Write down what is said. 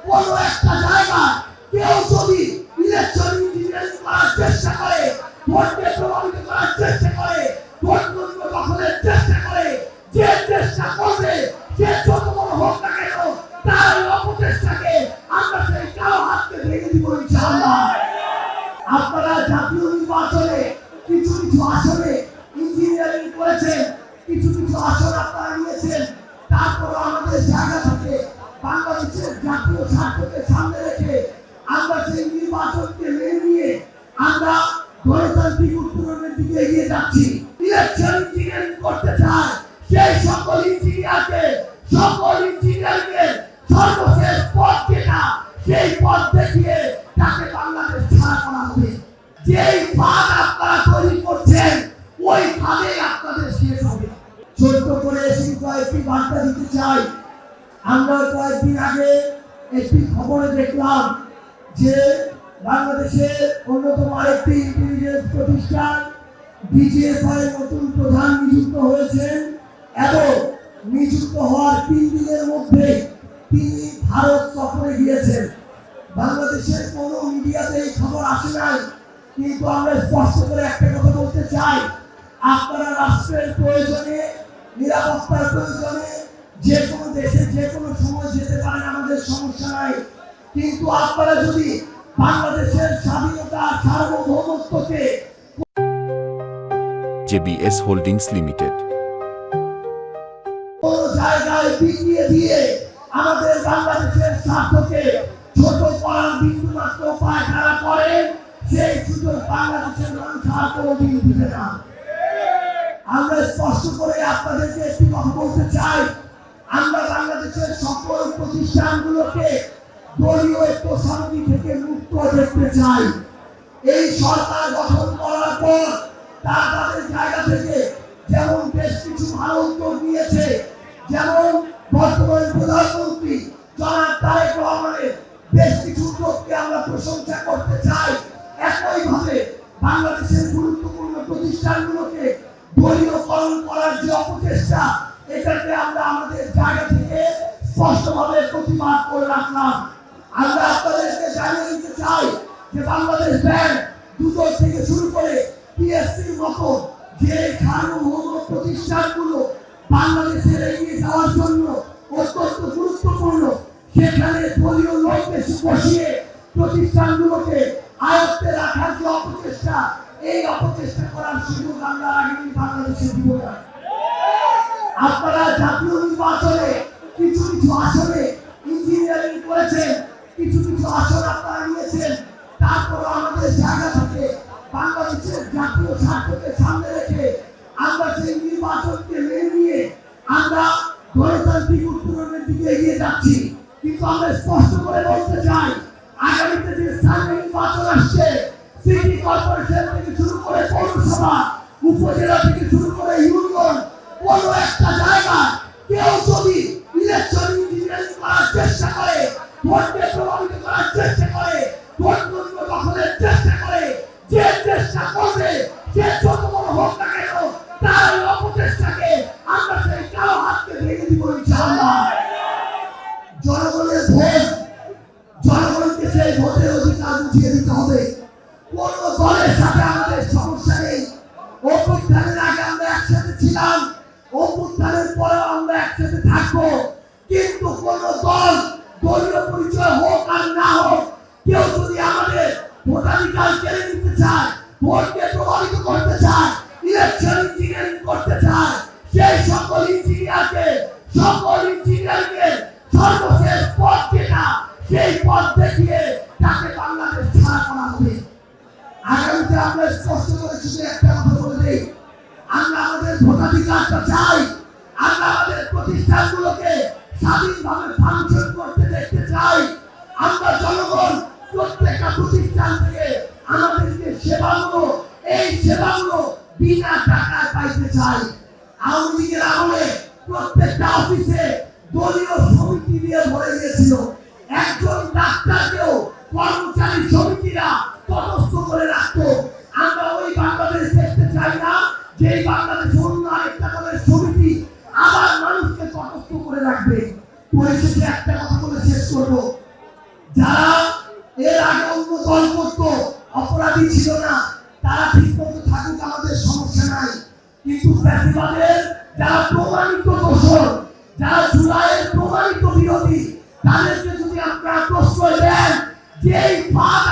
কোন একটা জায়গায় কেউ যদি ইলেকশন ইঞ্জিনিয়ারিং করার চেষ্টা করে, ভোটকে প্রভাবিত করার চেষ্টা করে, ভোট কেন্দ্র দখলের চেষ্টা করে, যে চেষ্টা করবে সে যত বড় হোক না কেন তার অপচেষ্টাকে আমরা সেই কালো হাতকে ভেঙে দিব ইনশাআল্লাহ। আপনারা জাতীয় নির্বাচনে কিছু কিছু আসনে ইঞ্জিনিয়ারিং করেছেন, কিছু কিছু আসন আপনারা নিয়েছেন, তারপরে আমাদের জায়গা থেকে বাংলাদেশের জাতীয় স্বার্থকে সামনে রেখে আমরা সেই নির্বাচনকে মেনে নিয়ে আমরা গণতান্ত্রিক উত্তরণের দিকে এগিয়ে যাচ্ছি। ইলেকশন ইঞ্জিনিয়ারিং করতে চায় সেই সকল ইঞ্জিনিয়ারকে, সকল ইঞ্জিনিয়ারকে সর্বশেষ পথ যেটা, সেই পথ দেখিয়ে তাকে বাংলাদেশ ছাড়া করা হবে। যেই ফাঁদ আপনারা তৈরি করছেন ওই ফাঁদে আপনাদের শেষ হবে। ছোট্ট করে এসে কয়েকটি বার্তা দিতে চাই। আমরা কয়েকদিন আগে একটি খবরে দেখলাম যে বাংলাদেশের অন্যতম আরেকটি ইন্টেলিজেন্স প্রতিষ্ঠান ডিজিএফআই এর নতুন প্রধান নিযুক্ত হয়েছেন এবং নিযুক্ত হওয়ার 3 দিনের মধ্যে তিনি ভারত সফরে গিয়েছেন। বাংলাদেশের কোনো মিডিয়াতে এই খবর আসে নাই, কিন্তু আমরা স্পষ্ট করে একটা কথা বলতে চাই, আপনারা রাষ্ট্রের প্রয়োজনে, নিরাপত্তার প্রয়োজনে যে কোনো দেশে যে কোনো সময় যেতে পারেন, আমাদের সমস্যা নাই। কিন্তু আপনারা যদি বাংলাদেশের স্বাধীনতা সার্বভৌমত্বকে JBS Holdings Limited কোন জায়গায় বিকিয়ে দিয়ে আমাদের বাংলাদেশের স্বার্থকে ছোট করার বিন্দুমাত্র উপায় যারা করেন, সেই সুযোগ বাংলাদেশের মানুষ আর কোনোদিন দিবে না। আমরা স্পষ্ট করে আপনাদেরকে একটি কথা বলতে চাই, আমরা বাংলাদেশের সকল প্রতিষ্ঠানগুলোকে দলীয় একসাথী থেকে মুক্ত দেখতে চাই। এই সরকার গঠন করার পর তারা তাদের জায়গা থেকে যেমন বেশ কিছু ভালো উদ্যোগ নিয়েছে, যেমন বর্তমান প্রধানমন্ত্রী জনাব তারেক রহমানের বেশ কিছু উদ্যোগকে আমরা প্রশংসা করতে চাই। একইভাবে বাংলাদেশের গুরুত্বপূর্ণ প্রতিষ্ঠানগুলোকে দলীয়করণ করার যে অপচেষ্টা, এটাকে আমরা আমাদের জায়গা থেকে স্পষ্টভাবে প্রতিবাদ করে রাখলাম। আমরা আপনাদেরকে জানিয়ে দিতে চাই যে বাংলাদেশ ব্যাংক, দুদক থেকে শুরু করে পিএসসির মতো যে সার্বভৌম প্রতিষ্ঠানগুলো বাংলাদেশের এগিয়ে যাওয়ার জন্য অত্যন্ত গুরুত্বপূর্ণ, সেখানে দলীয় লোক বেশি বসিয়ে প্রতিষ্ঠানগুলোকে আয়ত্তে রাখার যে অপচেষ্টা, এই অপচেষ্টা করার সুযোগ আমরা আগামী বাংলাদেশে দিব না। আপনারা জাতীয় নির্বাচনে কিছু কিছু আসনে ইঞ্জিনিয়ারিং করেছেন, কিছু কিছু আসন আপনারা নিয়েছেন, তারপরে আমাদের জায়গা থেকে বাংলাদেশের জাতীয় স্বার্থকে সামনে রেখে আমরা সেই নির্বাচনকে মেনে নিয়ে আমরা গণতান্ত্রিক উত্তরণের দিকে এগিয়ে যাচ্ছি। কিন্তু আমরা স্পষ্ট করে বলতে চাই, আগামীতে যে স্থানীয় নির্বাচন আসছে, সিটি কর্পোরেশন থেকে শুরু করে পৌরসভা, উপজেলা থেকে শুরু করে ইউনিয়ন, কোনো একটা জায়গায় কেউ যদি ইলেকশন ইঞ্জিনিয়ারিং করার চেষ্টা করে, ভোটকে প্রভাবিত করার চেষ্টা করে, ভোট কেন্দ্র দখলের চেষ্টা করে, যে চেষ্টা করবে সে যত বড় হোক না কেন তার অপচেষ্টাকে আমরা সেই কালো হাতকে ভেঙে দিব ইনশাআল্লাহ। জনগণের ভোট, জনগণকে সেই ভোটের অধিকার বুঝিয়ে দিতে হবে। কোন দলের সাথে আমাদের সমস্যা নেই। অভ্যুত্থানের আগে আমরা একসাথে ছিলাম, অভ্যুত্থানের পরে আমরা একসাথে থাকবো, কিন্তু কোন দল, দলীয় পরিচয় হোক আর না হোক, কেউ যদি আমাদের ভোটাধিকার কেড়ে নিতে চায়, ভোটকে প্রভাবিত করতে চায়, ইলেকশন ইঞ্জিনিয়ারিং করতে চায়, সেই সকল ইঞ্জিনিয়ারকে, সকল ইঞ্জিনিয়ারকে সর্বশেষ পথ যেটা, সেই পথ দেখিয়ে তাকে বাংলাদেশ ছাড়া করা হবে। আগামীতে আমরা স্পষ্ট করে শুধু একটা কথা বলে দিই, আমরা আমাদের ভোটাধিকারটা চাই। আমরা আমাদের প্রতিষ্ঠানগুলোকে স্বাধীনভাবে ফাংশন করতে দেখতে চাই। আমরা জনগণ প্রত্যেকটা প্রতিষ্ঠান থেকে আমাদের যে সেবাগুলো, এই সেবাগুলো বিনা টাকায় পাইতে চাই। আওয়ামী লীগের আমলে প্রত্যেকটা অফিসে দলীয় সমিতি দিয়ে ভরে গিয়েছিল। একজন ডাক্তারকেও কর্মচারী সমিতিরা তটস্থ করে রাখতো। আমরা ওই বাংলাদেশ দেখতে চাই না, যে বাংলাদেশ অন্য আরেকটা দলের সমিতি আবার মানুষকে তটস্থ করে রাখবে। পরিশেষে একটা কথা বলে শেষ করবো, যারা এর আগে অন্য দল করতো, অপরাধী ছিল না, তারা ঠিক মতো থাকুক, আমাদের সমস্যা নাই। কিন্তু ফ্যাসিবাদের যারা প্রমাণিত দোষর, যারা জুলাইয়ের প্রমাণিত বিরোধী, তাদেরকে যদি আপনারা প্রশ্রয় দেন, যেই ফাঁদ